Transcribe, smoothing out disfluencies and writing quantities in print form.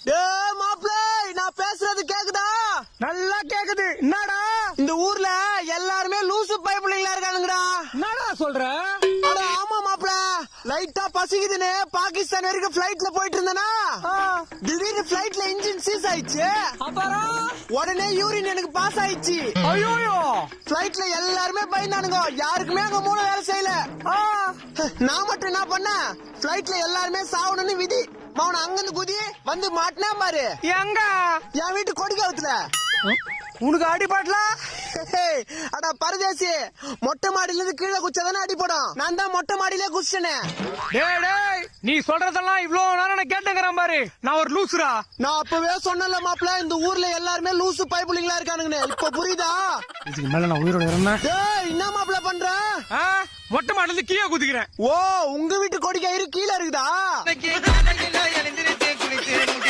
டேய் மாப்ள, நான் பேசுறது கேக்குதா? நல்லா கேக்குது. என்னடா இந்த ஊர்ல எல்லாருமே லூசு பைப்புலிங்களா இருக்கானுங்கடா. என்னடா சொல்ற? அட ஆமா மாப்ள, லைட்டா பசிக்குதுன்னு பாகிஸ்தான் வரைக்கும் பிளைட்ல போயிட்டு இருந்தேனா, திடீர்னு பிளைட்ல இன்ஜின் சீஸ் ஆயிடுச்சு. அப்புறம் உடனே யூரின் எனக்கு பாஸ் ஆயிடுச்சு. ஐயோயோ, பிளைட்ல எல்லாருமே பயந்தானுங்க, யாருக்குமே அங்க மூளை வேலை செய்யல. நான் மட்டும் என்ன பண்ணேன், பிளைட்ல எல்லாருமே சாவணும்னு விதி. அவன அங்கிருந்து குதி வந்து மாட்டினா பாரு. எங்க? என் வீட்டு கொடிக்காவத்துல. உனக்கு அடிபடல? அடா பரதேசி, மொட்டை மாடியில இருந்து கீழே குச்சாதானே அடிபடும். நான் தான் மொட்டை மாடியிலே குச்சிட்டேனே. டேய் டேய், நீ சொல்றதெல்லாம் இவ்வளவு நேரம் நான் கேட்டுக்கிறேன் பாரு. நான் ஒரு லூசுரா. நான் அப்பவே சொன்னல மாப்ள, இந்த ஊர்ல எல்லாருமே லூசு பைப்புலிங்களா இருக்கானுங்க. இப்ப புரியுதா? இதுக்கு மேல நான் உயிரோட இருந்தேன். டேய் என்ன மாப்ள பண்ற? மொட்டை மாடில கீழே குதிக்கிறேன். ஓ, உங்க வீட்டு கொடிக்கயிறு கீழே இருக்குதா?